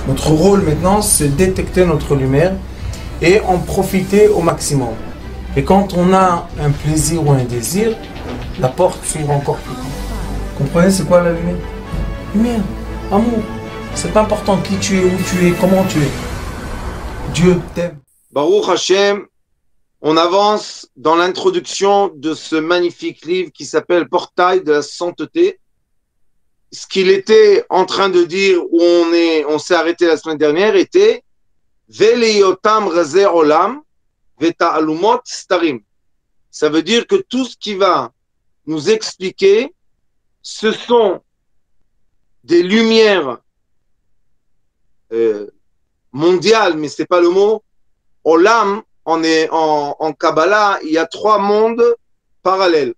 Notre rôle maintenant, c'est détecter notre lumière et en profiter au maximum. Et quand on a un plaisir ou un désir, la porte s'ouvre encore plus. Vous comprenez, c'est quoi la lumière? Lumière, amour. C'est pas important qui tu es, où tu es, comment tu es. Dieu t'aime. Baruch Hashem, on avance dans l'introduction de ce magnifique livre qui s'appelle Portail de la sainteté. Ce qu'il était en train de dire, où on s'est arrêté la semaine dernière, était Veleyotam Razeh Olam Veta'alumot Starim. Ça veut dire que tout ce qui va nous expliquer, ce sont des lumières mondiales, mais c'est pas le mot. Olam, en Kabbalah, il y a 3 mondes parallèles.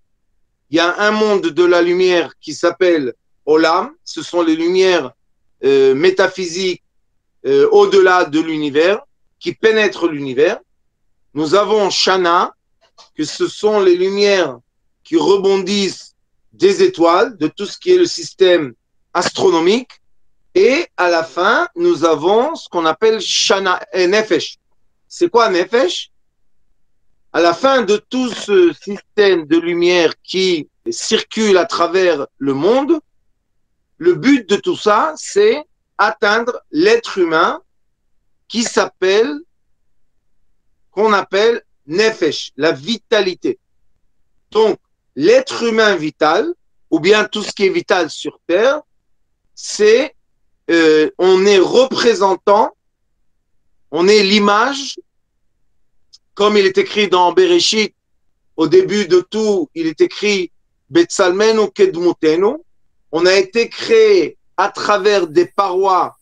Il y a un monde de la lumière qui s'appelle Olam, ce sont les lumières métaphysiques au-delà de l'univers, qui pénètrent l'univers. Nous avons Shana, que ce sont les lumières qui rebondissent des étoiles, de tout ce qui est le système astronomique. Et à la fin, nous avons ce qu'on appelle Shana et Nefesh. C'est quoi Nefesh? À la fin de tout ce système de lumière qui circule à travers le monde, le but de tout ça, c'est atteindre l'être humain qu'on appelle Nefesh, la vitalité. Donc, l'être humain vital, ou bien tout ce qui est vital sur Terre, c'est, on est représentant, on est l'image, comme il est écrit dans Bereshit, au début de tout, il est écrit Betsalmenu Kedmutenu. On a été créé à travers des parois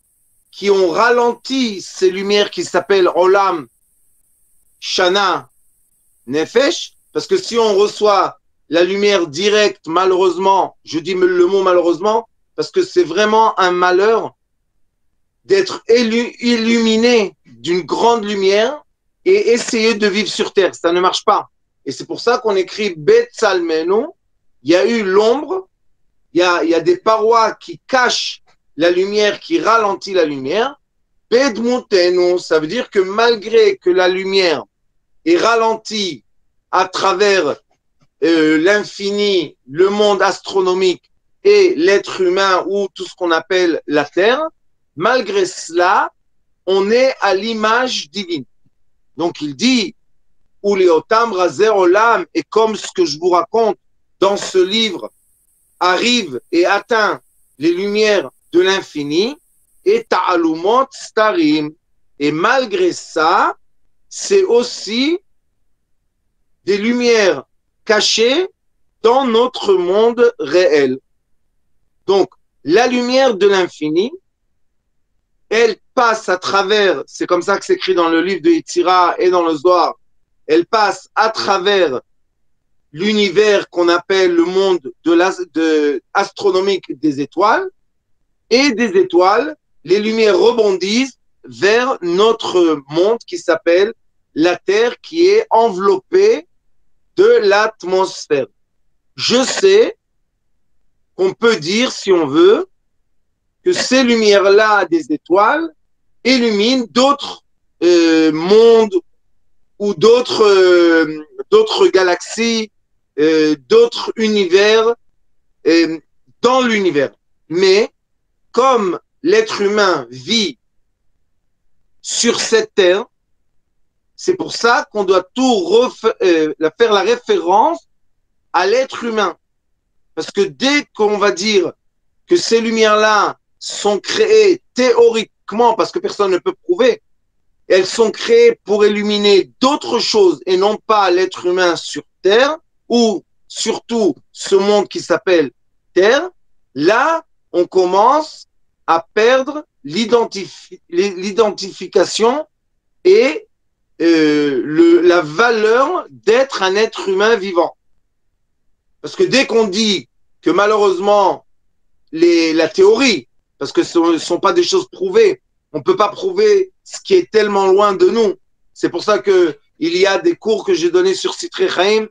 qui ont ralenti ces lumières qui s'appellent Olam, Shana, Nefesh, parce que si on reçoit la lumière directe, malheureusement, je dis le mot malheureusement, parce que c'est vraiment un malheur d'être illuminé d'une grande lumière et essayer de vivre sur terre. Ça ne marche pas. Et c'est pour ça qu'on écrit Betsalmenu. Il y a eu l'ombre, il y a des parois qui cachent la lumière, qui ralentit la lumière. Bedmutenu, ça veut dire que malgré que la lumière est ralentie à travers l'infini, le monde astronomique et l'être humain ou tout ce qu'on appelle la Terre, malgré cela, on est à l'image divine. Donc il dit, Uleotam Razer Olam, et comme ce que je vous raconte dans ce livre arrive et atteint les lumières de l'infini, et Ta'alumot Starim. Et malgré ça, c'est aussi des lumières cachées dans notre monde réel. Donc, la lumière de l'infini, elle passe à travers, c'est comme ça que c'est écrit dans le livre de Yetzira et dans le Zohar, elle passe à travers l'univers qu'on appelle le monde astronomique des étoiles, et des étoiles, les lumières rebondissent vers notre monde qui s'appelle la Terre, qui est enveloppée de l'atmosphère. Je sais qu'on peut dire, si on veut, que ces lumières-là des étoiles illuminent d'autres mondes ou d'autres galaxies, d'autres univers dans l'univers. Mais comme l'être humain vit sur cette terre, c'est pour ça qu'on doit faire la référence à l'être humain. Parce que dès qu'on va dire que ces lumières-là sont créées théoriquement, parce que personne ne peut prouver, elles sont créées pour illuminer d'autres choses et non pas l'être humain sur Terre, ou surtout ce monde qui s'appelle Terre, là, on commence à perdre l'identification et la valeur d'être un être humain vivant. Parce que dès qu'on dit que malheureusement, la théorie, parce que ce ne sont pas des choses prouvées, on ne peut pas prouver ce qui est tellement loin de nous. C'est pour ça qu'il y a des cours que j'ai donnés sur Sitrei Chaim,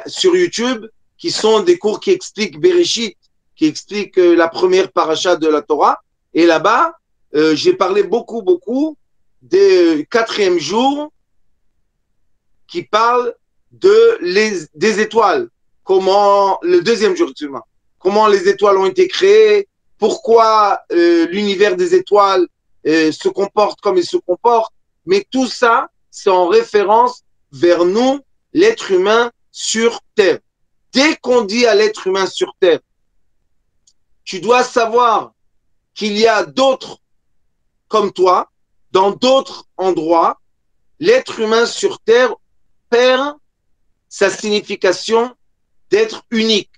sur YouTube, qui sont des cours qui expliquent Bereshit, qui expliquent la première paracha de la Torah. Et là-bas, j'ai parlé beaucoup des quatrième jour qui parle des étoiles. Comment, le deuxième jour, comment les étoiles ont été créées, pourquoi l'univers des étoiles se comporte comme il se comporte. Mais tout ça, c'est en référence vers nous, l'être humain sur Terre. Dès qu'on dit à l'être humain sur Terre, tu dois savoir qu'il y a d'autres comme toi, dans d'autres endroits, l'être humain sur Terre perd sa signification d'être unique.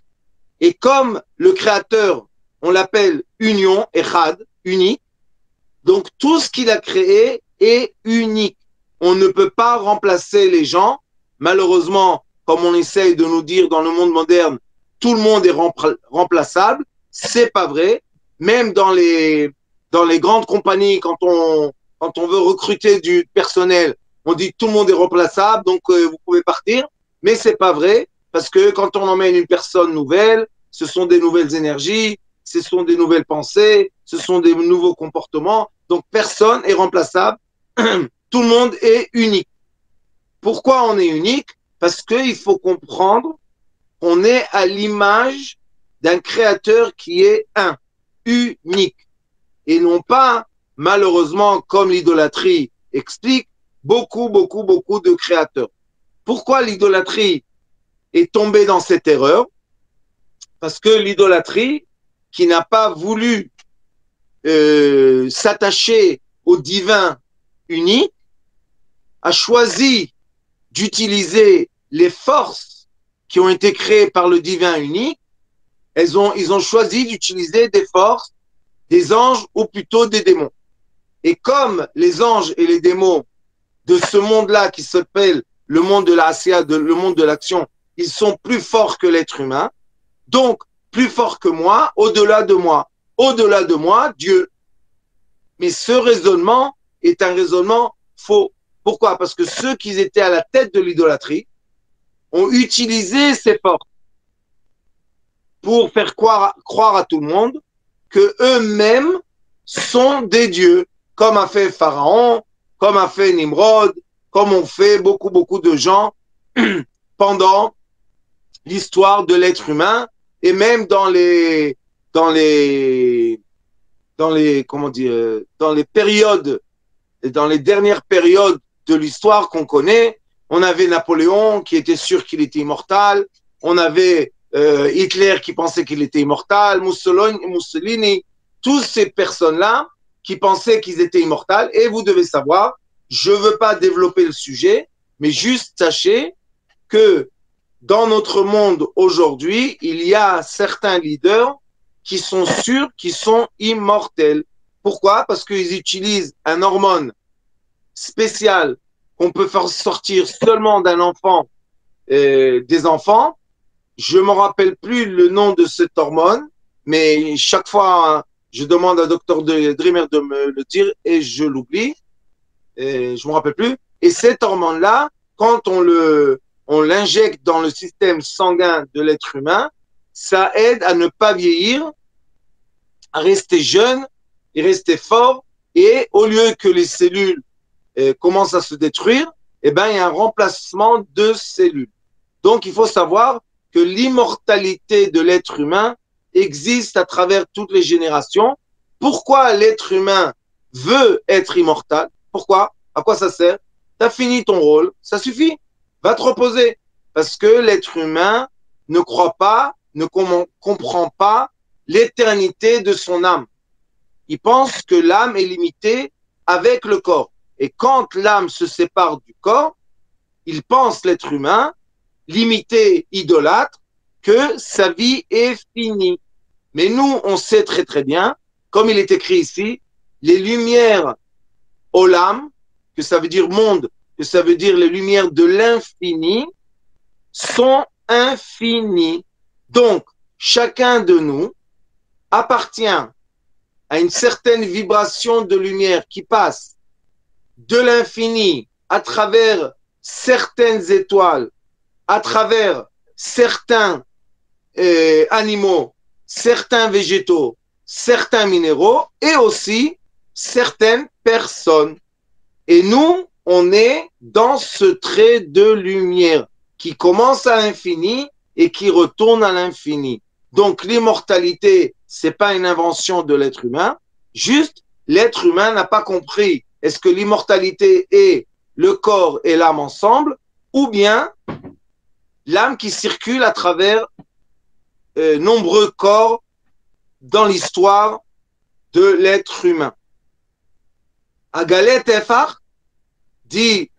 Et comme le Créateur, on l'appelle union, echad, unique, donc tout ce qu'il a créé est unique. On ne peut pas remplacer les gens. Malheureusement, comme on essaye de nous dire dans le monde moderne, tout le monde est remplaçable. C'est pas vrai. Même dans les grandes compagnies, quand on veut recruter du personnel, on dit tout le monde est remplaçable, donc vous pouvez partir. Mais c'est pas vrai, parce que quand on emmène une personne nouvelle, ce sont des nouvelles énergies, ce sont des nouvelles pensées, ce sont des nouveaux comportements. Donc personne est remplaçable. Tout le monde est unique. Pourquoi on est unique? Parce qu'il faut comprendre qu'on est à l'image d'un créateur qui est un, unique. Et non pas, malheureusement, comme l'idolâtrie explique, beaucoup de créateurs. Pourquoi l'idolâtrie est tombée dans cette erreur? Parce que l'idolâtrie, qui n'a pas voulu s'attacher au divin unique, a choisi d'utiliser les forces qui ont été créées par le divin unique. Ils ont choisi d'utiliser des forces, des anges ou plutôt des démons. Et comme les anges et les démons de ce monde-là qui s'appelle le monde de l'Asiya, le monde de l'action, ils sont plus forts que l'être humain, donc plus forts que moi, au-delà de moi, Dieu. Mais ce raisonnement est un raisonnement faux. Pourquoi? Parce que ceux qui étaient à la tête de l'idolâtrie ont utilisé ces forces pour faire croire à tout le monde que eux-mêmes sont des dieux, comme a fait Pharaon, comme a fait Nimrod, comme ont fait beaucoup de gens pendant l'histoire de l'être humain et même dans les périodes, dans les dernières périodes de l'histoire qu'on connaît. On avait Napoléon qui était sûr qu'il était immortal, on avait Hitler qui pensait qu'il était immortal, Mussolini, toutes ces personnes-là qui pensaient qu'ils étaient immortels. Et vous devez savoir, je ne veux pas développer le sujet, mais juste sachez que dans notre monde aujourd'hui, il y a certains leaders qui sont sûrs qu'ils sont immortels. Pourquoi? Parce qu'ils utilisent un hormone spécial qu'on peut faire sortir seulement d'un enfant, des enfants. Je ne me rappelle plus le nom de cette hormone, mais chaque fois, je demande à Dr Dreamer de me le dire et je l'oublie. Je ne me rappelle plus. Et cette hormone-là, quand on l'injecte dans le système sanguin de l'être humain, ça aide à ne pas vieillir, à rester jeune et rester fort. Et au lieu que les cellules commencent à se détruire, eh ben, il y a un remplacement de cellules. Donc, il faut savoir que l'immortalité de l'être humain existe à travers toutes les générations. Pourquoi l'être humain veut être immortel? Pourquoi? À quoi ça sert? Tu as fini ton rôle, ça suffit. Va te reposer. Parce que l'être humain ne croit pas, ne comprend pas l'éternité de son âme. Il pense que l'âme est limitée avec le corps. Et quand l'âme se sépare du corps, il pense, l'être humain, limité, idolâtre, que sa vie est finie. Mais nous, on sait très bien, comme il est écrit ici, les lumières olam, que ça veut dire monde, que ça veut dire les lumières de l'infini, sont infinies. Donc, chacun de nous appartient à une certaine vibration de lumière qui passe de l'infini à travers certaines étoiles, à travers certains animaux, certains végétaux, certains minéraux, et aussi certaines personnes. Et nous, on est dans ce trait de lumière qui commence à l'infini et qui retourne à l'infini. Donc l'immortalité, c'est pas une invention de l'être humain, juste l'être humain n'a pas compris est-ce que l'immortalité est le corps et l'âme ensemble ou bien l'âme qui circule à travers nombreux corps dans l'histoire de l'être humain. Agalet Tefach dit,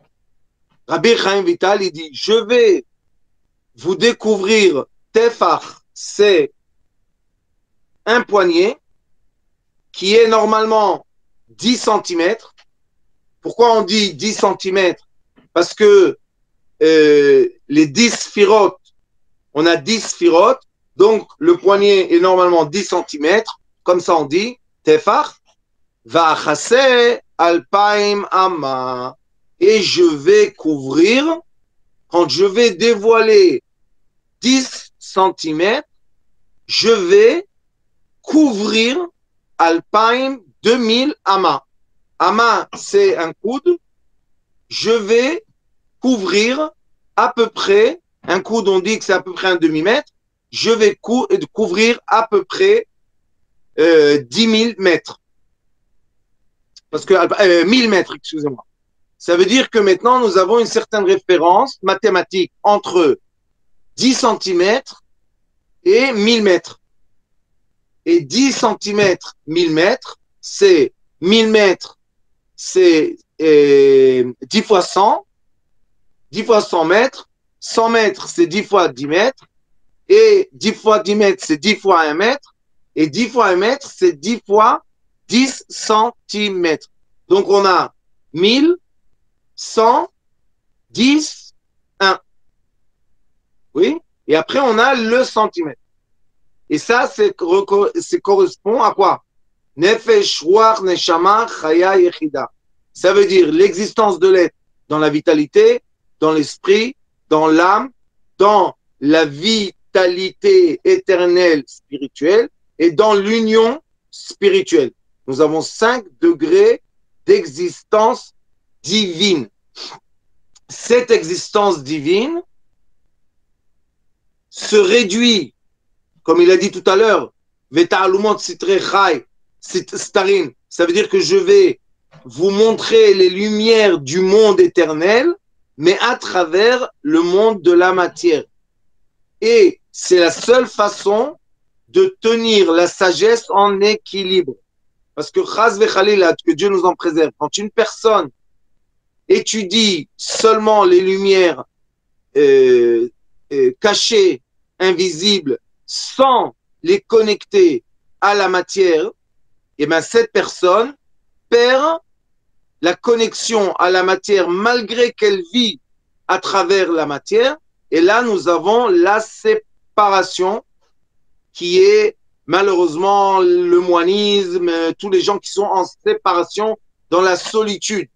Rabbi Chaim Vital, il dit, je vais vous découvrir Tefach, c'est un poignet qui est normalement 10 cm. Pourquoi on dit 10 cm? Parce que les 10 sphirotes, on a 10 sphirotes, donc le poignet est normalement 10 cm, comme ça on dit, Tefach, Va'achase alpaim ama, et je vais couvrir, quand je vais dévoiler 10 cm, je vais couvrir alpaim 2000 ama. Ama, c'est un coude. Je vais couvrir à peu près, un coude, on dit que c'est à peu près un demi-mètre. Je vais couvrir à peu près 10 000 mètres. Parce que 1000 mètres, excusez-moi. Ça veut dire que maintenant, nous avons une certaine référence mathématique entre 10 cm et 1000 mètres. Et 10 cm, 1000 mètres, c'est 1000 mètres, c'est 10 fois 100, 10 fois 100 mètres, 100 mètres, c'est 10 fois 10 mètres, et 10 fois 10 mètres, c'est 10 fois 1 mètre, et 10 fois 1 mètre, c'est 10 fois 10 centimètres. Donc, on a 1000, 100, 10, 1. Oui? Et après, on a le centimètre. Et ça, c'est correspond à quoi? Nefesh, Ruach, Neshama, Chaya, Yechida. Ça veut dire l'existence de l'être dans la vitalité, dans l'esprit, dans l'âme, dans la vitalité éternelle spirituelle et dans l'union spirituelle. Nous avons 5 degrés d'existence divine. Cette existence divine se réduit, comme il a dit tout à l'heure, ça veut dire que je vais vous montrer les lumières du monde éternel, mais à travers le monde de la matière. Et c'est la seule façon de tenir la sagesse en équilibre. Parce que Chaz v'Chalila, que Dieu nous en préserve, quand une personne étudie seulement les lumières cachées, invisibles, sans les connecter à la matière, et bien cette personne perd la connexion à la matière malgré qu'elle vit à travers la matière. Et là, nous avons la séparation qui est malheureusement le moinisme, tous les gens qui sont en séparation dans la solitude.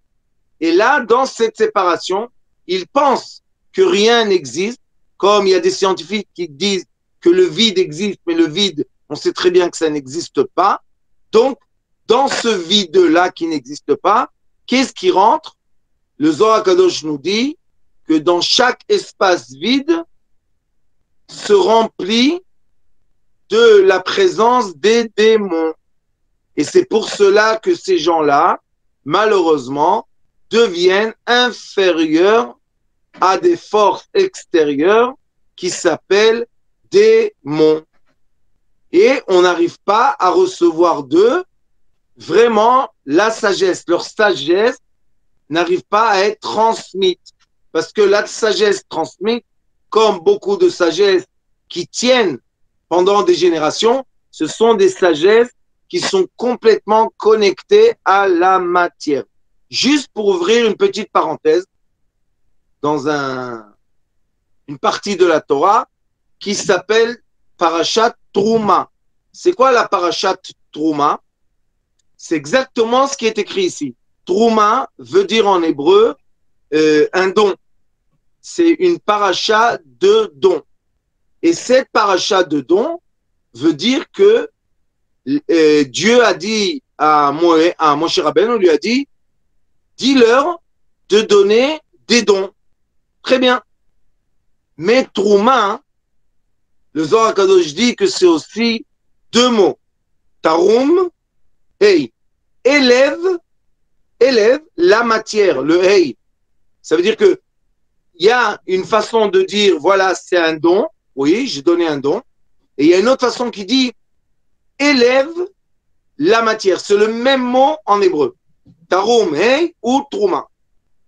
Et là, dans cette séparation, ils pensent que rien n'existe, comme il y a des scientifiques qui disent que le vide existe, mais le vide, on sait très bien que ça n'existe pas. Donc, dans ce vide-là qui n'existe pas, qu'est-ce qui rentre? Le Zohar HaKadosh nous dit que dans chaque espace vide se remplit de la présence des démons. Et c'est pour cela que ces gens-là, malheureusement, deviennent inférieurs à des forces extérieures qui s'appellent démons. Et on n'arrive pas à recevoir d'eux vraiment la sagesse. Leur sagesse n'arrive pas à être transmise. Parce que la sagesse transmise, comme beaucoup de sagesses qui tiennent pendant des générations, ce sont des sagesses qui sont complètement connectées à la matière. Juste pour ouvrir une petite parenthèse, dans une partie de la Torah qui s'appelle Parashat Trouma. C'est quoi la Parashat Trouma? C'est exactement ce qui est écrit ici. Trouma veut dire en hébreu un don. C'est une paracha de don. Et cette paracha de don veut dire que Dieu a dit à Moshe Rabbeinu, lui a dit, dis-leur de donner des dons. Très bien. Mais Trouma, le Zohar HaKadosh dit que c'est aussi deux mots. Tarum, hey. Élève la matière, le hey. Ça veut dire que il y a une façon de dire, voilà, c'est un don. Oui, j'ai donné un don. Et il y a une autre façon qui dit, élève la matière. C'est le même mot en hébreu. Tarum, hey, ou Trouma.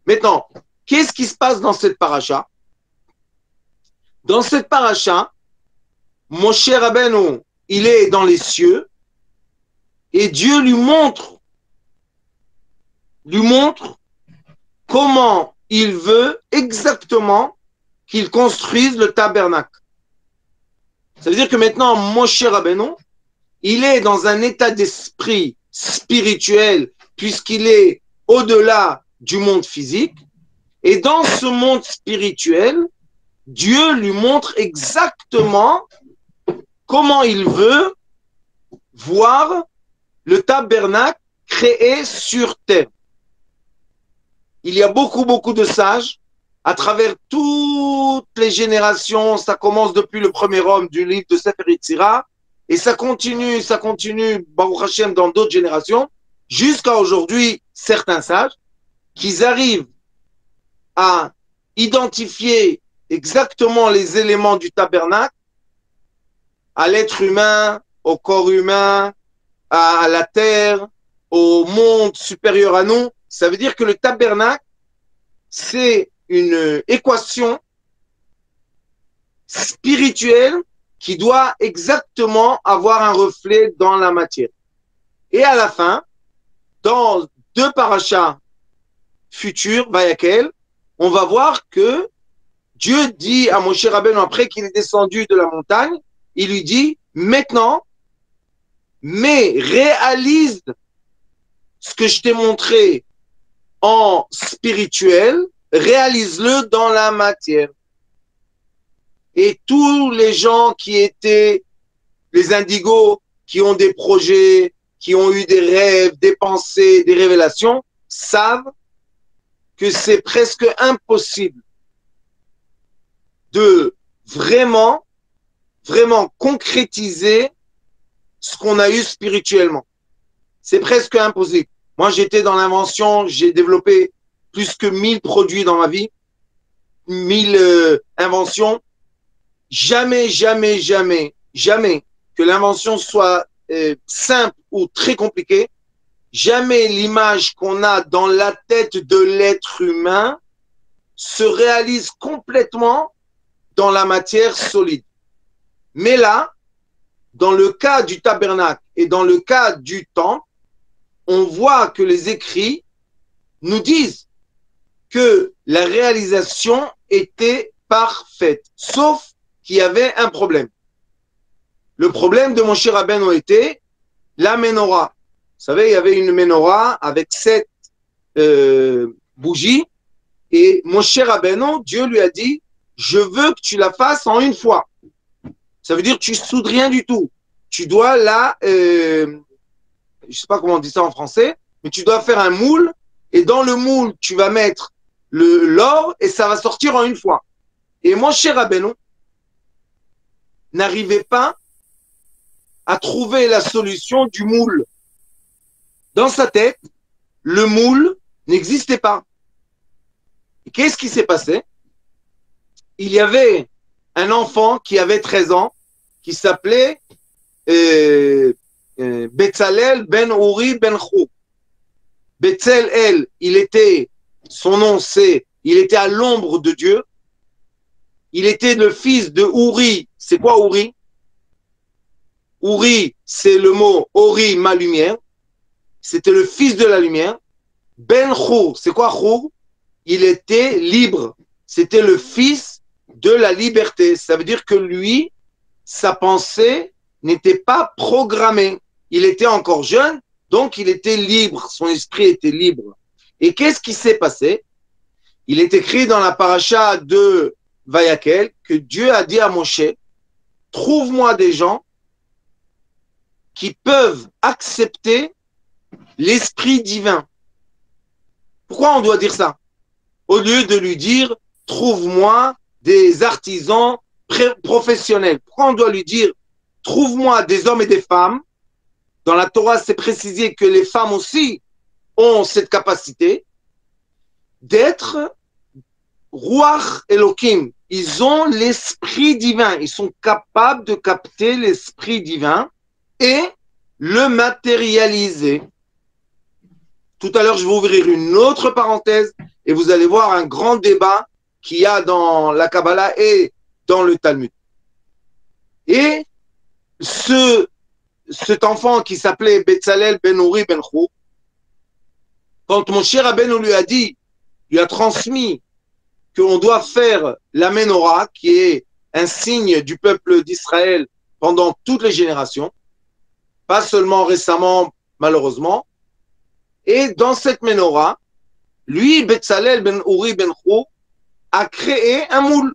Maintenant, qu'est-ce qui se passe dans cette paracha? Dans cette paracha, Moshe Rabbeinu, il est dans les cieux et Dieu lui montre comment il veut exactement qu'il construise le tabernacle. Ça veut dire que maintenant, Moshe Rabbeinu, il est dans un état d'esprit spirituel puisqu'il est au-delà du monde physique. Et dans ce monde spirituel, Dieu lui montre exactement comment il veut voir le tabernacle créé sur terre. Il y a beaucoup de sages à travers toutes les générations. Ça commence depuis le premier homme du livre de Sefer Yetzira et ça continue, Baruch Hashem, dans d'autres générations, jusqu'à aujourd'hui, certains sages qui arrivent à identifier exactement les éléments du tabernacle à l'être humain, au corps humain, à la terre, au monde supérieur à nous. Ça veut dire que le tabernacle, c'est une équation spirituelle qui doit exactement avoir un reflet dans la matière. Et à la fin, dans deux parachas futurs, Vayakel, on va voir que Dieu dit à Moshe Rabbeinu, après qu'il est descendu de la montagne, il lui dit, maintenant, mais réalise ce que je t'ai montré en spirituel, réalise-le dans la matière. Et tous les gens qui étaient les indigos, qui ont des projets, qui ont eu des rêves, des pensées, des révélations, savent que c'est presque impossible de vraiment concrétiser ce qu'on a eu spirituellement. C'est presque impossible. Moi, j'étais dans l'invention, j'ai développé plus que 1000 produits dans ma vie, 1000 inventions. Jamais que l'invention soit simple ou très compliquée. Jamais l'image qu'on a dans la tête de l'être humain se réalise complètement dans la matière solide. Mais là, dans le cas du tabernacle et dans le cas du temple, on voit que les écrits nous disent que la réalisation était parfaite, sauf qu'il y avait un problème. Le problème de Moshe Rabbeinu était la menorah. Vous savez, il y avait une menorah avec 7 bougies et Moshe Rabbeinu, Dieu lui a dit, je veux que tu la fasses en une fois. Ça veut dire que tu soudes rien du tout. Tu dois je sais pas comment on dit ça en français, mais tu dois faire un moule et dans le moule, tu vas mettre l'or et ça va sortir en une fois. Et Moshe Rabbeinu n'arrivait pas à trouver la solution du moule. Dans sa tête, le moule n'existait pas. Et qu'est-ce qui s'est passé? Il y avait un enfant qui avait 13 ans, qui s'appelait Betzalel ben Uri ben Chou. Betzalel, son nom c'est, il était à l'ombre de Dieu. Il était le fils de Uri. C'est quoi Uri? Uri, c'est le mot Ori, ma lumière. C'était le fils de la lumière. Ben Chou, c'est quoi Chou? Il était libre. C'était le fils de la liberté. Ça veut dire que lui, sa pensée n'était pas programmée. Il était encore jeune, donc il était libre. Son esprit était libre. Et qu'est-ce qui s'est passé? Il est écrit dans la paracha de Vayakel que Dieu a dit à Moshe, trouve-moi des gens qui peuvent accepter l'esprit divin. Pourquoi on doit dire ça? Au lieu de lui dire, trouve-moi des artisans professionnels. Pourquoi on doit lui dire, trouve-moi des hommes et des femmes? Dans la Torah, c'est précisé que les femmes aussi ont cette capacité d'être Ruach Elohim. Ils ont l'esprit divin. Ils sont capables de capter l'esprit divin et le matérialiser. Tout à l'heure, je vais ouvrir une autre parenthèse et vous allez voir un grand débat qu'il y a dans la Kabbalah et dans le Talmud. Et cet enfant qui s'appelait Betzalel ben Uri ben Chou, quand mon cher Rabbeinu lui a transmis qu'on doit faire la menorah, qui est un signe du peuple d'Israël pendant toutes les générations, pas seulement récemment, malheureusement. Et dans cette menorah, lui, Betzalel ben Uri ben Chou, a créé un moule.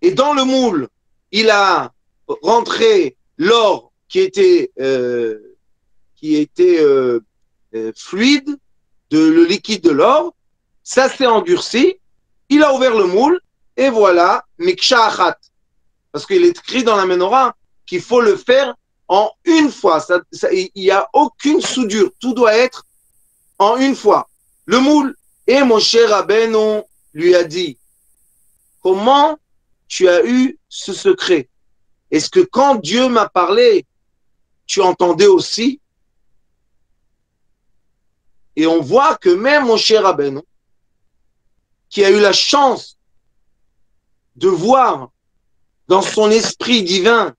Et dans le moule, il a rentré l'or qui était fluide, le liquide de l'or. Ça s'est endurci. Il a ouvert le moule et voilà, Miksha Achat. Parce qu'il est écrit dans la menorah qu'il faut le faire en une fois. Il n'y a aucune soudure. Tout doit être en une fois. Le moule. Et mon cher Rabbeinu lui a dit, comment tu as eu ce secret? Est-ce que quand Dieu m'a parlé, tu entendais aussi? Et on voit que même mon cher Rabbeinu, qui a eu la chance de voir dans son esprit divin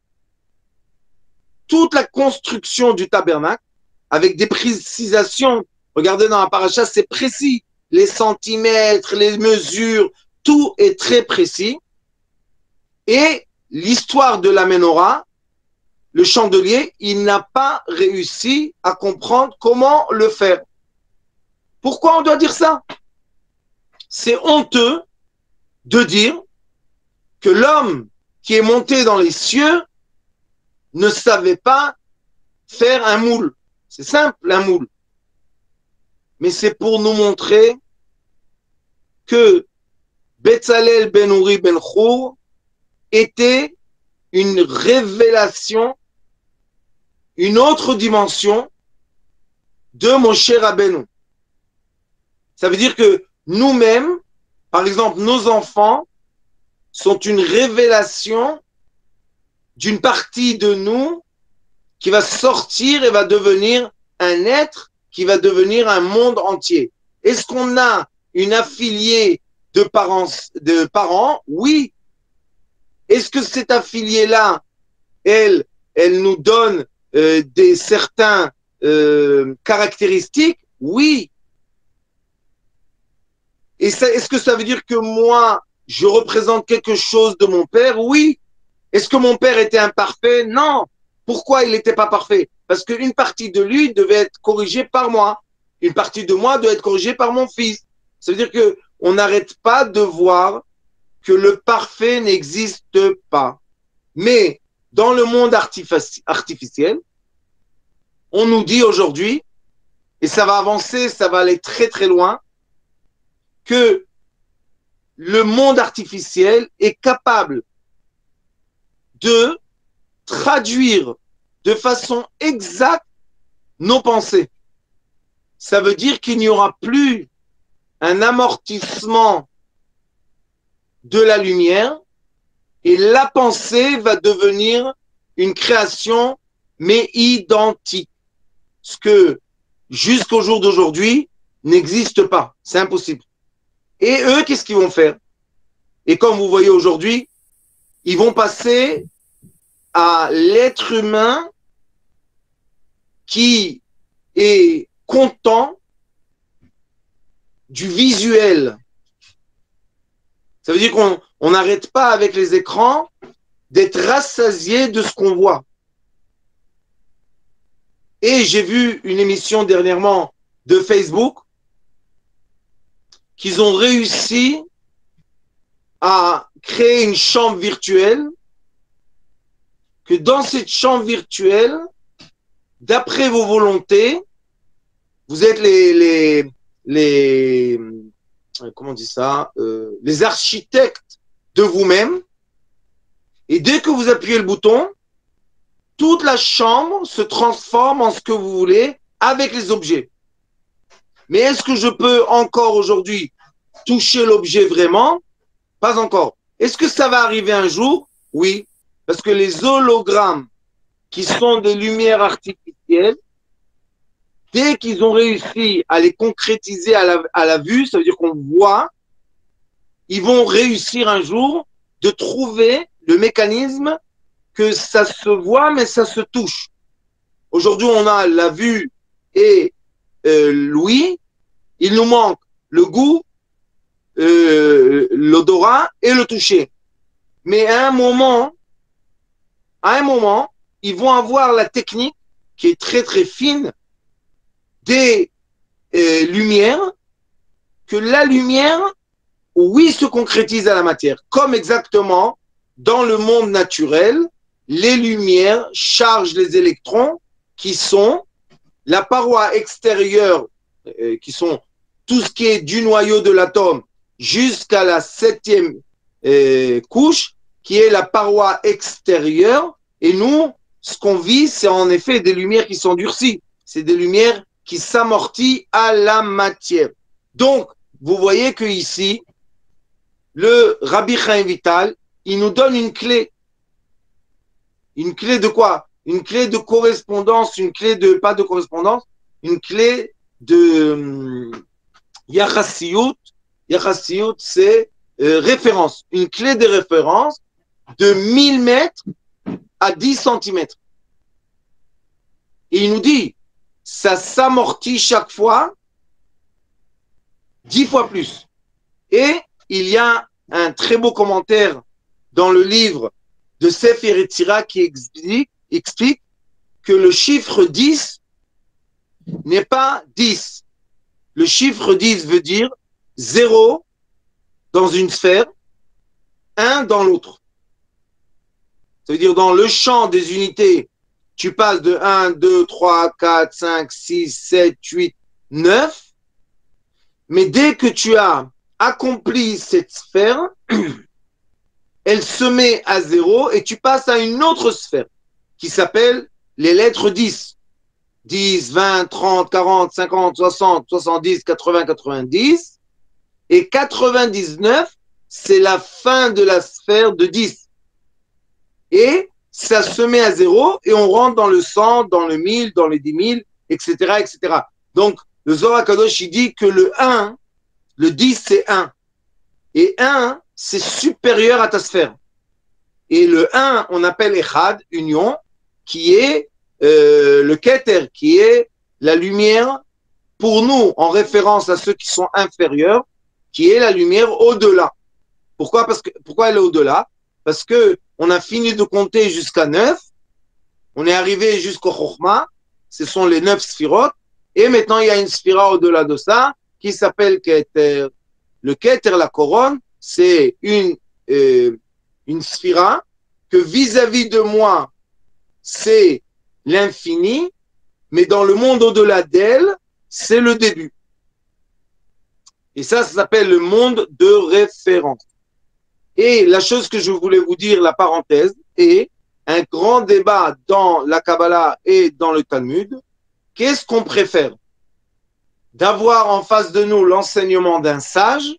toute la construction du tabernacle, avec des précisations, regardez dans la paracha, c'est précis, les centimètres, les mesures, tout est très précis. Et l'histoire de la menorah, le chandelier, il n'a pas réussi à comprendre comment le faire. Pourquoi on doit dire ça? C'est honteux de dire que l'homme qui est monté dans les cieux ne savait pas faire un moule. C'est simple, un moule. Mais c'est pour nous montrer que Betzalel ben Uri ben Chou était une révélation, une autre dimension de Moshe Rabbeinu. Ça veut dire que nous-mêmes, par exemple, nos enfants sont une révélation d'une partie de nous qui va sortir et va devenir un être qui va devenir un monde entier. Est-ce qu'on a une affiliée de parents? Oui. Est-ce que cette affiliée-là, elle nous donne certaines caractéristiques? Oui. Et est-ce que ça veut dire que moi, je représente quelque chose de mon père? Oui. Est-ce que mon père était imparfait? Non. Pourquoi il n'était pas parfait? Parce qu'une partie de lui devait être corrigée par moi. Une partie de moi doit être corrigée par mon fils. Ça veut dire que on n'arrête pas de voir que le parfait n'existe pas. Mais dans le monde artificiel, on nous dit aujourd'hui, et ça va avancer, ça va aller très très loin, que le monde artificiel est capable de traduire de façon exacte nos pensées. Ça veut dire qu'il n'y aura plus un amortissement de la lumière et la pensée va devenir une création mais identique. Ce que jusqu'au jour d'aujourd'hui n'existe pas. C'est impossible. Et eux, qu'est-ce qu'ils vont faire? Et comme vous voyez aujourd'hui, ils vont passer à l'être humain qui est content du visuel. Ça veut dire qu'on n'arrête pas avec les écrans d'être rassasié de ce qu'on voit. Et j'ai vu une émission dernièrement de Facebook qu'ils ont réussi à créer une chambre virtuelle, que dans cette chambre virtuelle, d'après vos volontés, vous êtes les comment on dit ça, les architectes de vous-même. Et dès que vous appuyez le bouton, toute la chambre se transforme en ce que vous voulez avec les objets. Mais est-ce que je peux encore aujourd'hui toucher l'objet vraiment? Pas encore. Est-ce que ça va arriver un jour? Oui. Parce que les hologrammes, qui sont des lumières artificielles, dès qu'ils ont réussi à les concrétiser à la vue, ça veut dire qu'on voit, ils vont réussir un jour de trouver le mécanisme que ça se voit, mais ça se touche. Aujourd'hui, on a la vue et l'ouïe. Il nous manque le goût, l'odorat et le toucher. Mais à un moment, ils vont avoir la technique qui est très très fine des lumières, que la lumière, oui, se concrétise à la matière, comme exactement dans le monde naturel, les lumières chargent les électrons qui sont la paroi extérieure, qui sont tout ce qui est du noyau de l'atome jusqu'à la 7e couche, qui est la paroi extérieure. Et nous, ce qu'on vit, c'est en effet des lumières qui sont durcies. C'est des lumières qui s'amortissent à la matière. Donc, vous voyez que ici, le Rabbi Chaim Vital, il nous donne une clé. Une clé de quoi? Une clé de correspondance, une clé de, pas de correspondance, une clé de Yachassiyut. Yachassiyut, c'est référence. Une clé de référence de 1000 mètres à 10 centimètres. Et il nous dit, ça s'amortit chaque fois 10 fois plus. Et il y a un très beau commentaire dans le livre de Sefer Yetzira qui explique que le chiffre 10 n'est pas 10. Le chiffre 10 veut dire 0 dans une sphère, 1 dans l'autre. Ça veut dire dans le champ des unités, tu passes de 1, 2, 3, 4, 5, 6, 7, 8, 9. Mais dès que tu as accompli cette sphère, elle se met à 0 et tu passes à une autre sphère qui s'appelle les lettres 10. 10, 20, 30, 40, 50, 60, 70, 80, 90. Et 99, c'est la fin de la sphère de 10. Et ça se met à 0 et on rentre dans le 100, dans le 1000, dans les 10 000, etc., etc. Donc, le Zohar Kadosh, il dit que le 1, le 10, c'est 1. Et 1, c'est supérieur à ta sphère. Et le 1, on appelle Echad, union, qui est le Keter, qui est la lumière, pour nous, en référence à ceux qui sont inférieurs, qui est la lumière au-delà. Pourquoi elle est au-delà? Parce que on a fini de compter jusqu'à 9, on est arrivé jusqu'au Chokhmah, ce sont les 9 sphirotes, et maintenant il y a une sphira au-delà de ça, qui s'appelle Keter. Le Keter, la couronne, c'est une sphira que vis-à-vis de moi, c'est l'infini, mais dans le monde au-delà d'elle, c'est le début. Et ça s'appelle le monde de référence. Et la chose que je voulais vous dire, la parenthèse, est un grand débat dans la Kabbalah et dans le Talmud. Qu'est-ce qu'on préfère? D'avoir en face de nous l'enseignement d'un sage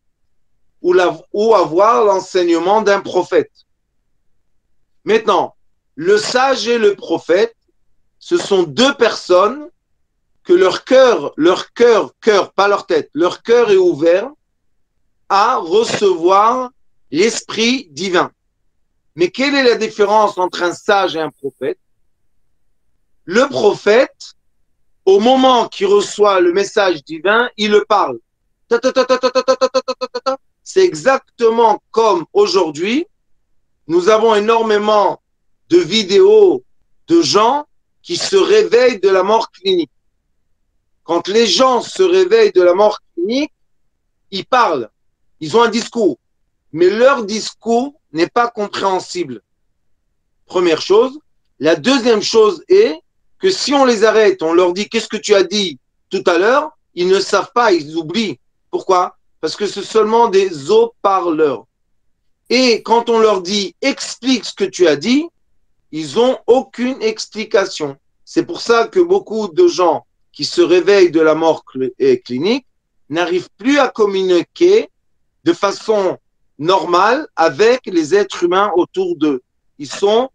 ou avoir l'enseignement d'un prophète? Maintenant, le sage et le prophète, ce sont deux personnes que leur cœur, pas leur tête, leur cœur est ouvert à recevoir l'esprit divin. Mais quelle est la différence entre un sage et un prophète? Le prophète, au moment qu'il reçoit le message divin, il le parle. C'est exactement comme aujourd'hui, nous avons énormément de vidéos de gens qui se réveillent de la mort clinique. Quand les gens se réveillent de la mort clinique, ils parlent, ils ont un discours, mais leur discours n'est pas compréhensible. Première chose. La deuxième chose est que si on les arrête, on leur dit qu'est-ce que tu as dit tout à l'heure, ils ne savent pas, ils oublient. Pourquoi? Parce que c'est seulement des haut-parleurs. Et quand on leur dit explique ce que tu as dit, ils n'ont aucune explication. C'est pour ça que beaucoup de gens qui se réveillent de la mort clinique n'arrivent plus à communiquer de façon normale avec les êtres humains autour d'eux. Ils sont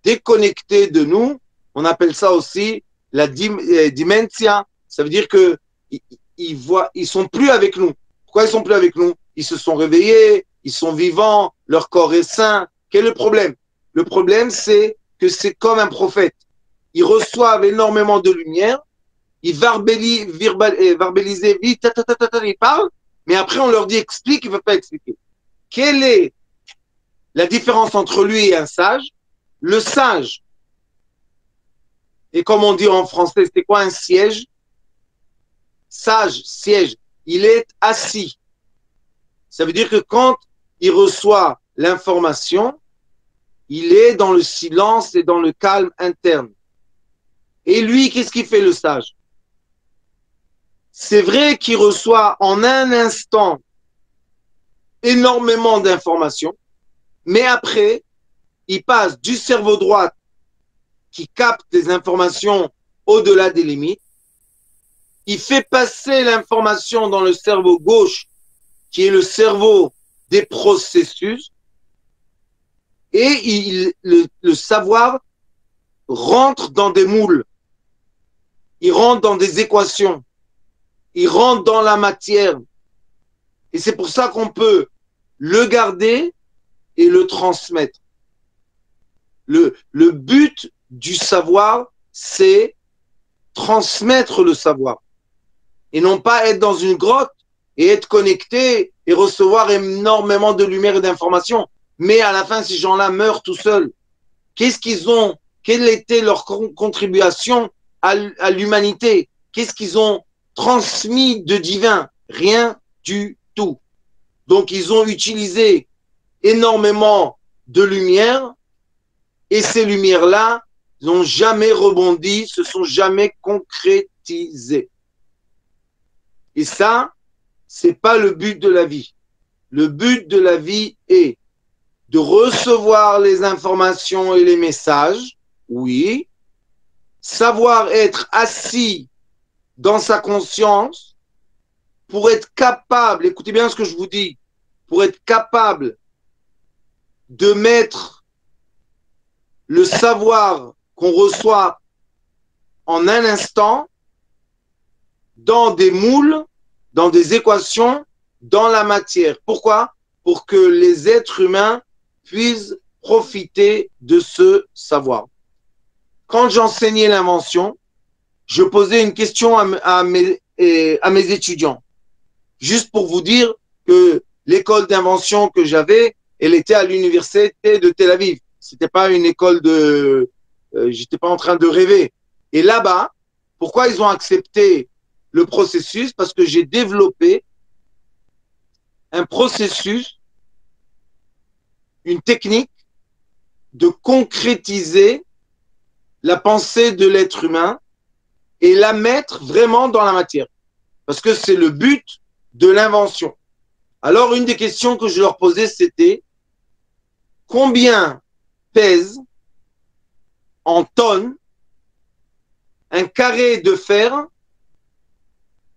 déconnectés de nous. On appelle ça aussi la dementia. Ça veut dire que ils sont plus avec nous. Pourquoi ils sont plus avec nous? Ils se sont réveillés, ils sont vivants, leur corps est sain. Quel est le problème? Le problème, c'est que c'est comme un prophète. Ils reçoivent énormément de lumière, ils verbalisent vite, ils parlent, mais après on leur dit explique, ils ne veulent pas expliquer. Quelle est la différence entre lui et un sage? Le sage, et comme on dit en français, c'est quoi un siège? Sage, siège, il est assis. Ça veut dire que quand il reçoit l'information, il est dans le silence et dans le calme interne. Et lui, qu'est-ce qu'il fait le sage? C'est vrai qu'il reçoit en un instant énormément d'informations, mais après, il passe du cerveau droit qui capte des informations au-delà des limites, il fait passer l'information dans le cerveau gauche, qui est le cerveau des processus, et le savoir rentre dans des moules, il rentre dans des équations, il rentre dans la matière. Et c'est pour ça qu'on peut le garder et le transmettre. Le but du savoir, c'est transmettre le savoir. Et non pas être dans une grotte et être connecté et recevoir énormément de lumière et d'informations. Mais à la fin, ces gens-là meurent tout seuls. Qu'est-ce qu'ils ont? Quelle était leur contribution à l'humanité? Qu'est-ce qu'ils ont transmis de divin? Rien du tout. Donc, ils ont utilisé énormément de lumière et ces lumières-là n'ont jamais rebondi, se sont jamais concrétisées. Et ça, c'est pas le but de la vie. Le but de la vie est de recevoir les informations et les messages, oui, savoir être assis dans sa conscience pour être capable, écoutez bien ce que je vous dis, pour être capable de mettre le savoir qu'on reçoit en un instant dans des moules, dans des équations, dans la matière. Pourquoi? Pour que les êtres humains puissent profiter de ce savoir. Quand j'enseignais l'invention, je posais une question à mes étudiants, juste pour vous dire que l'école d'invention que j'avais, elle était à l'université de Tel Aviv. C'était pas une école de... j'étais pas en train de rêver. Et là-bas, pourquoi ils ont accepté le processus? Parce que j'ai développé un processus, une technique de concrétiser la pensée de l'être humain et la mettre vraiment dans la matière. Parce que c'est le but de l'invention. Alors, une des questions que je leur posais, c'était combien pèse en tonnes un carré de fer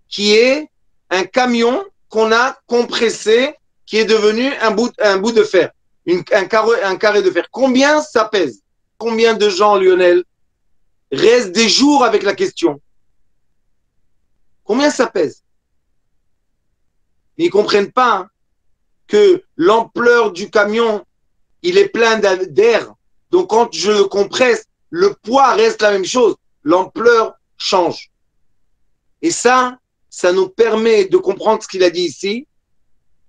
qui est un camion qu'on a compressé, qui est devenu un bout de fer, un carré de fer. Combien ça pèse? Combien de gens, Lionel, restent des jours avec la question? Combien ça pèse? Ils ne comprennent pas hein, que l'ampleur du camion, il est plein d'air. Donc, quand je le compresse, le poids reste la même chose. L'ampleur change. Et ça nous permet de comprendre ce qu'il a dit ici.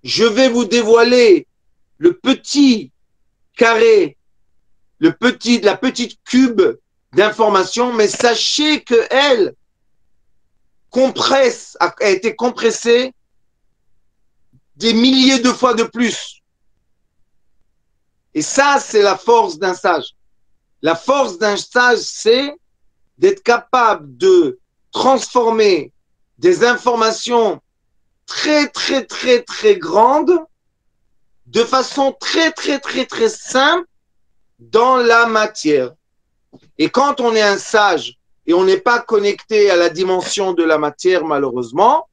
Je vais vous dévoiler le petit carré, la petite cube d'information, mais sachez qu'elle a été compressée des milliers de fois de plus. Et ça, c'est la force d'un sage. La force d'un sage, c'est d'être capable de transformer des informations très, très, très, très grandes de façon très, très, très, très simple dans la matière. Et quand on est un sage et on n'est pas connecté à la dimension de la matière, malheureusement,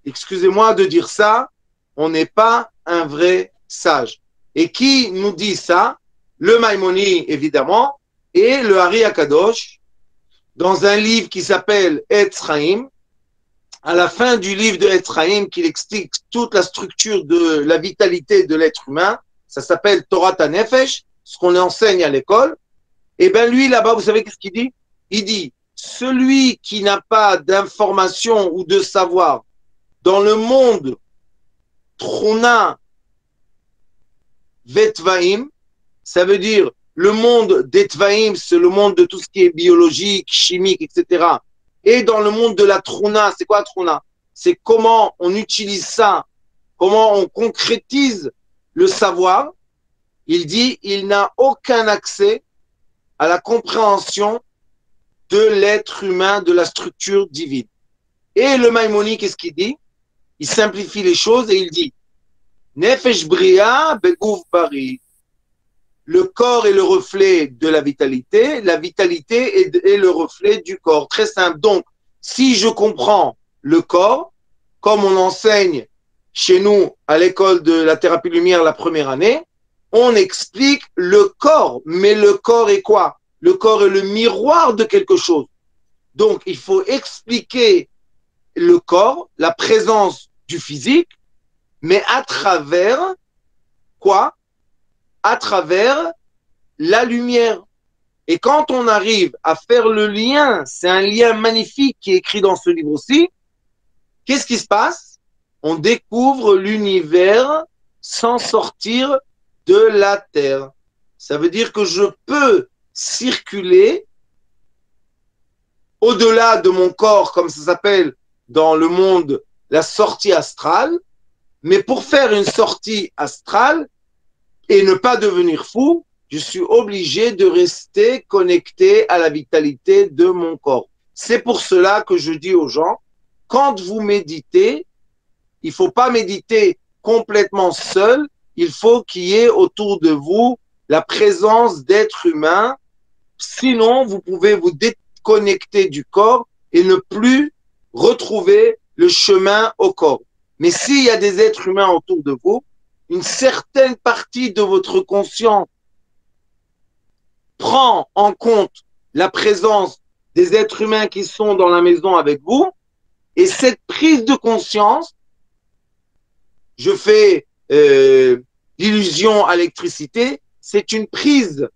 excusez-moi de dire ça, on n'est pas un vrai sage. Et qui nous dit ça? Le Maïmonide, évidemment, et le Hari Akadosh, dans un livre qui s'appelle Etz Chaim, à la fin du livre de Etz Chaim, qui explique toute la structure de la vitalité de l'être humain, ça s'appelle Torah Tanefesh, ce qu'on enseigne à l'école. Et bien lui, là-bas, vous savez qu'est-ce qu'il dit? Il dit, celui qui n'a pas d'information ou de savoir dans le monde Trona Vetvaim, ça veut dire le monde d'Etvaim, c'est le monde de tout ce qui est biologique, chimique, etc. Et dans le monde de la Trona, c'est quoi la Trona? C'est comment on utilise ça, comment on concrétise le savoir. Il dit, il n'a aucun accès à la compréhension de l'être humain, de la structure divine. Et le Maïmonide, qu'est-ce qu'il dit? Il simplifie les choses et il dit Nefesh Bria Begouf Bari. Le corps est le reflet de la vitalité est le reflet du corps. Très simple. Donc, si je comprends le corps, comme on enseigne chez nous à l'école de la thérapie lumière la première année, on explique le corps. Mais le corps est quoi? Le corps est le miroir de quelque chose. Donc, il faut expliquer le corps, la présence du physique, mais à travers quoi? À travers la lumière. Et quand on arrive à faire le lien, c'est un lien magnifique qui est écrit dans ce livre aussi, qu'est-ce qui se passe? On découvre l'univers sans sortir de la Terre. Ça veut dire que je peux circuler au-delà de mon corps, comme ça s'appelle dans le monde la sortie astrale, mais pour faire une sortie astrale et ne pas devenir fou, je suis obligé de rester connecté à la vitalité de mon corps. C'est pour cela que je dis aux gens, quand vous méditez, il ne faut pas méditer complètement seul, il faut qu'il y ait autour de vous la présence d'êtres humains, sinon vous pouvez vous déconnecter du corps et ne plus retrouver le chemin au corps. Mais s'il y a des êtres humains autour de vous, une certaine partie de votre conscience prend en compte la présence des êtres humains qui sont dans la maison avec vous, et cette prise de conscience, je fais l'illusion à l'électricité, c'est une prise.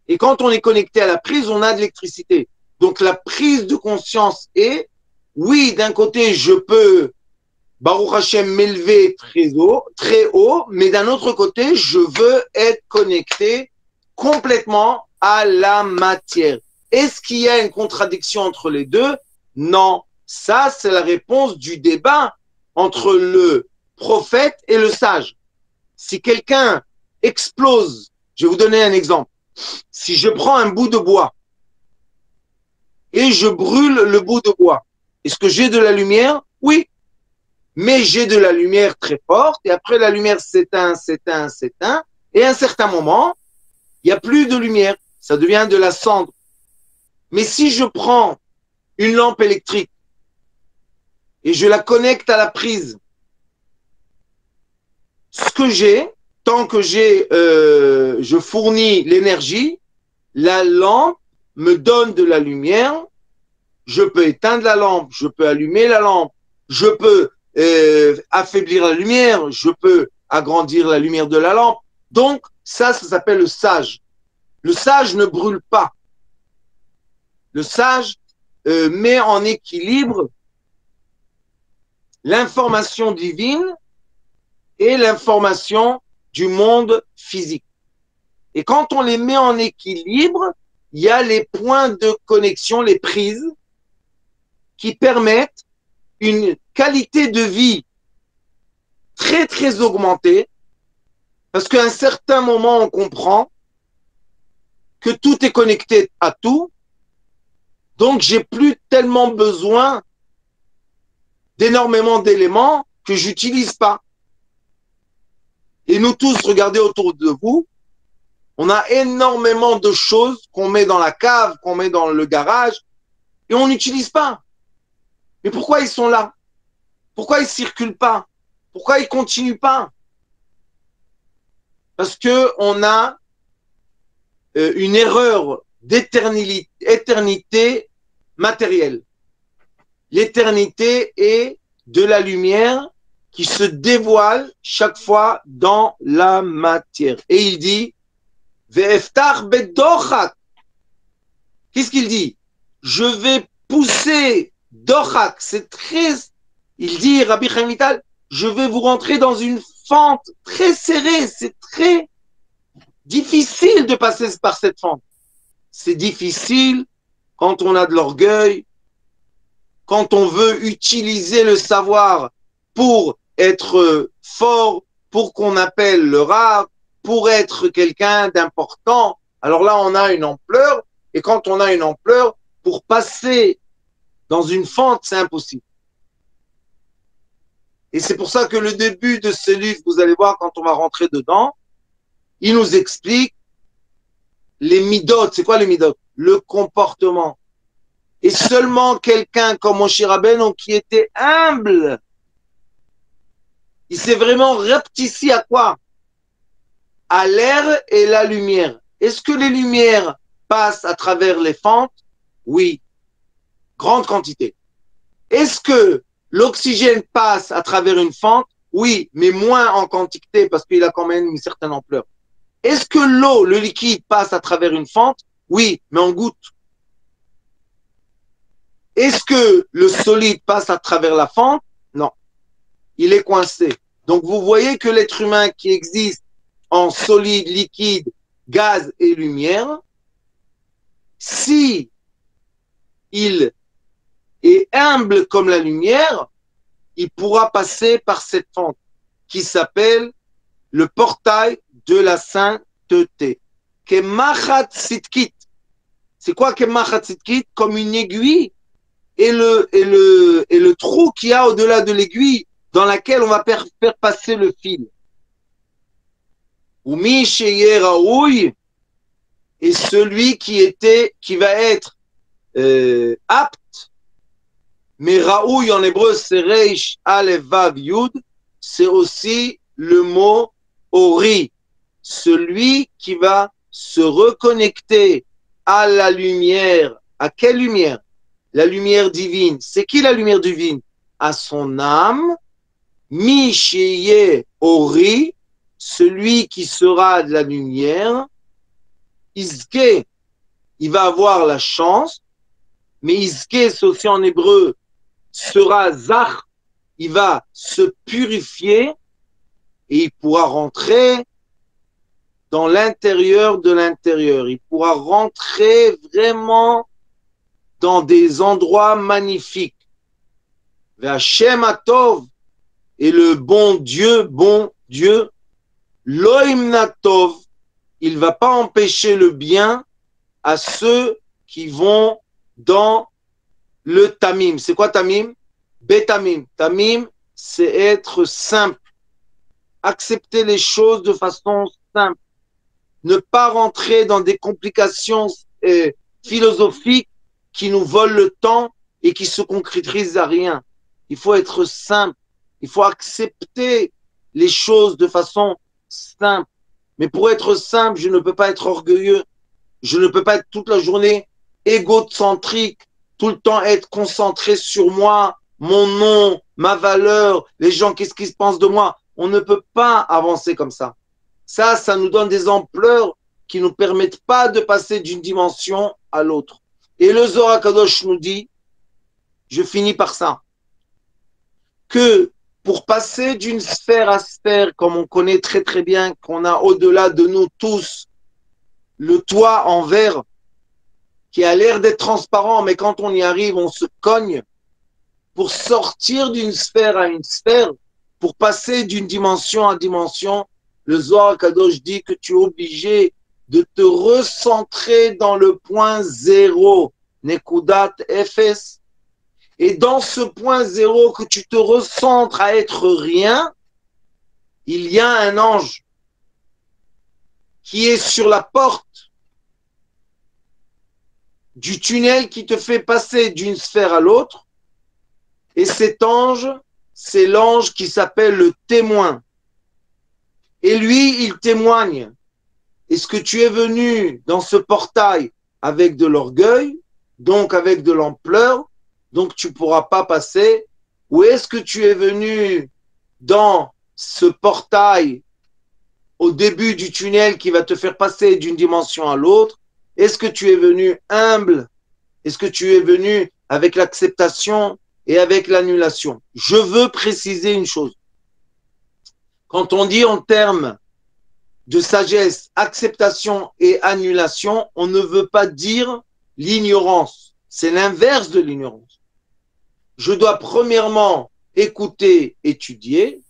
Et quand on est connecté à la prise, on a de l'électricité. Donc la prise de conscience est, oui, d'un côté, je peux, Baruch Hashem, m'élever très haut, mais d'un autre côté, je veux être connecté complètement à la matière. Est-ce qu'il y a une contradiction entre les deux? Non. Ça, c'est la réponse du débat entre le prophète et le sage. Si quelqu'un explose, je vais vous donner un exemple. Si je prends un bout de bois et je brûle le bout de bois, est-ce que j'ai de la lumière? Oui. Mais j'ai de la lumière très forte et après la lumière s'éteint, et à un certain moment, il n'y a plus de lumière, ça devient de la cendre. Mais si je prends une lampe électrique et je la connecte à la prise, ce que j'ai, tant que je fournis l'énergie, la lampe me donne de la lumière, je peux éteindre la lampe, je peux allumer la lampe, je peux affaiblir la lumière, je peux agrandir la lumière de la lampe. Donc, ça s'appelle le sage. Le sage ne brûle pas. Le sage met en équilibre l'information divine et l'information du monde physique. Et quand on les met en équilibre, il y a les points de connexion, les prises, qui permettent une qualité de vie très, très augmentée, parce qu'à un certain moment, on comprend que tout est connecté à tout, donc j'ai plus tellement besoin d'énormément d'éléments que j'utilise pas. Et nous tous, regardez autour de vous, on a énormément de choses qu'on met dans la cave, qu'on met dans le garage, et on n'utilise pas. Mais pourquoi ils sont là? Pourquoi ils circulent pas? Pourquoi ils continuent pas? Parce que on a une erreur d'éternité matérielle. L'éternité est de la lumière qui se dévoile chaque fois dans la matière. Et il dit, Ve'eftar bedochak. Qu'est-ce qu'il dit? Je vais pousser dochak. C'est très, il dit, Rabbi Chaim Vital, je vais vous rentrer dans une fente très serrée. C'est très difficile de passer par cette fente. C'est difficile quand on a de l'orgueil, quand on veut utiliser le savoir pour être fort, pour qu'on appelle le Rav, pour être quelqu'un d'important. Alors là, on a une ampleur, et quand on a une ampleur, pour passer dans une fente, c'est impossible. Et c'est pour ça que le début de ce livre, vous allez voir quand on va rentrer dedans, il nous explique les midot. C'est quoi les midot? Le comportement. Et seulement quelqu'un comme Moshe Rabbeinu qui était humble, il s'est vraiment rapetissé à quoi? À l'air et la lumière. Est-ce que les lumières passent à travers les fentes? Oui, grande quantité. Est-ce que l'oxygène passe à travers une fente? Oui, mais moins en quantité parce qu'il a quand même une certaine ampleur. Est-ce que l'eau, le liquide, passe à travers une fente? Oui, mais en goutte. Est-ce que le solide passe à travers la fente? Non. Il est coincé. Donc vous voyez que l'être humain qui existe en solide, liquide, gaz et lumière, si il est humble comme la lumière, il pourra passer par cette fente qui s'appelle le portail de la sainteté. Kemachat Sitkit. C'est quoi Kemachat Sitkit? Comme une aiguille et le trou qu'il y a au-delà de l'aiguille dans laquelle on va faire passer le fil. Ou Misheye Raoui, et celui qui va être apte, mais Raoui en hébreu c'est Reish Aleph Vav Yud, c'est aussi le mot Ori, celui qui va se reconnecter à la lumière. À quelle lumière? La lumière divine. C'est qui la lumière divine? À son âme. Misheye Ori, celui qui sera de la lumière. Izke, il va avoir la chance, mais Izke, c'est aussi en hébreu, sera Zach, il va se purifier et il pourra rentrer dans l'intérieur de l'intérieur. Il pourra rentrer vraiment dans des endroits magnifiques. V'Hashem Atov, et le bon Dieu, Loim Tov, il va pas empêcher le bien à ceux qui vont dans le Tamim. C'est quoi Tamim? Betamim. Tamim, c'est être simple. Accepter les choses de façon simple. Ne pas rentrer dans des complications philosophiques qui nous volent le temps et qui se concrétisent à rien. Il faut être simple. Il faut accepter les choses de façon simple. Mais pour être simple, je ne peux pas être orgueilleux. Je ne peux pas être toute la journée égocentrique, tout le temps être concentré sur moi, mon nom, ma valeur, les gens, qu'est-ce qu'ils pensent de moi. On ne peut pas avancer comme ça. Ça nous donne des ampleurs qui ne nous permettent pas de passer d'une dimension à l'autre. Et le Zohar Kadosh nous dit, je finis par ça, que pour passer d'une sphère à sphère, comme on connaît très très bien, qu'on a au-delà de nous tous, le toit en verre, qui a l'air d'être transparent, mais quand on y arrive, on se cogne. Pour sortir d'une sphère à une sphère, pour passer d'une dimension à dimension, le Zohar Kadosh dit que tu es obligé de te recentrer dans le point zéro, Nekudat Efes, Et dans ce point zéro que tu te recentres à être rien, il y a un ange qui est sur la porte du tunnel qui te fait passer d'une sphère à l'autre. Et cet ange, c'est l'ange qui s'appelle le témoin. Et lui, il témoigne. Est-ce que tu es venu dans ce portail avec de l'orgueil, donc avec de l'ampleur, donc tu ne pourras pas passer? Ou est-ce que tu es venu dans ce portail au début du tunnel qui va te faire passer d'une dimension à l'autre? Est-ce que tu es venu humble? Est-ce que tu es venu avec l'acceptation et avec l'annulation? Je veux préciser une chose. Quand on dit en termes de sagesse, acceptation et annulation, on ne veut pas dire l'ignorance. C'est l'inverse de l'ignorance. Je dois premièrement écouter, étudier,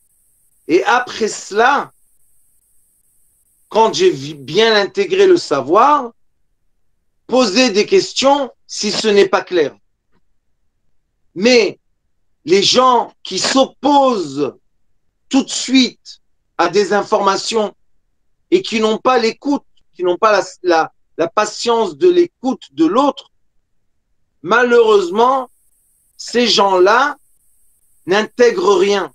et après cela, quand j'ai bien intégré le savoir, poser des questions si ce n'est pas clair. Mais les gens qui s'opposent tout de suite à des informations et qui n'ont pas l'écoute, qui n'ont pas la patience de l'écoute de l'autre, malheureusement, ces gens-là n'intègrent rien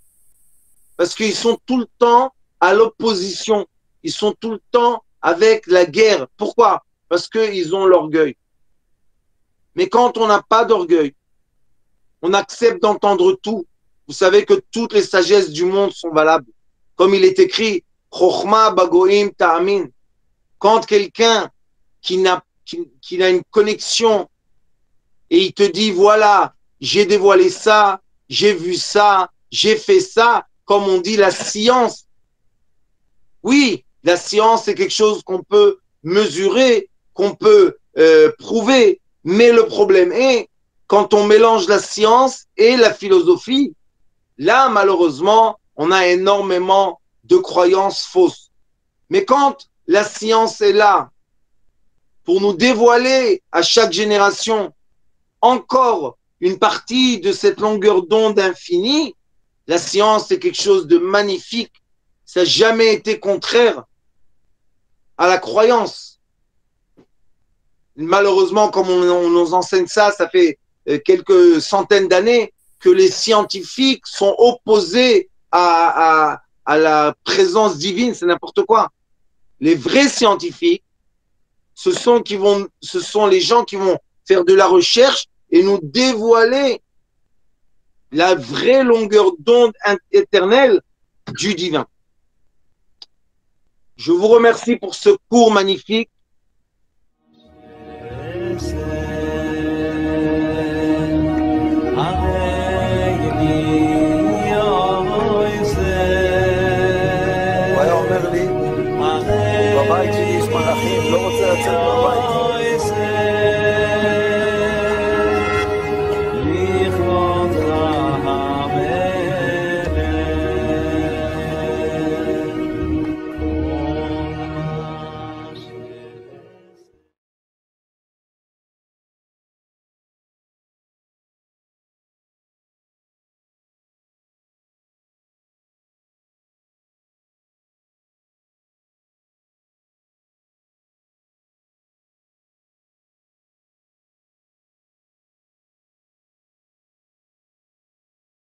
parce qu'ils sont tout le temps à l'opposition. Ils sont tout le temps avec la guerre. Pourquoi? Parce qu'ils ont l'orgueil. Mais quand on n'a pas d'orgueil, on accepte d'entendre tout. Vous savez que toutes les sagesses du monde sont valables. Comme il est écrit, Chochma bagoim ta'amin. Quand quelqu'un qui a une connexion et il te dit, voilà, j'ai dévoilé ça, j'ai vu ça, j'ai fait ça, comme on dit la science. Oui, la science, c'est quelque chose qu'on peut mesurer, qu'on peut prouver. Mais le problème est, quand on mélange la science et la philosophie, là, malheureusement, on a énormément de croyances fausses. Mais quand la science est là pour nous dévoiler à chaque génération encore une partie de cette longueur d'onde infinie, la science est quelque chose de magnifique. Ça n'a jamais été contraire à la croyance. Malheureusement, comme on nous enseigne ça, ça fait quelques centaines d'années que les scientifiques sont opposés à la présence divine, c'est n'importe quoi. Les vrais scientifiques, ce sont les gens qui vont faire de la recherche et nous dévoiler la vraie longueur d'onde éternelle du divin. Je vous remercie pour ce cours magnifique. בבית שלי יש מלאכים, לא רוצה לצאת מהבית.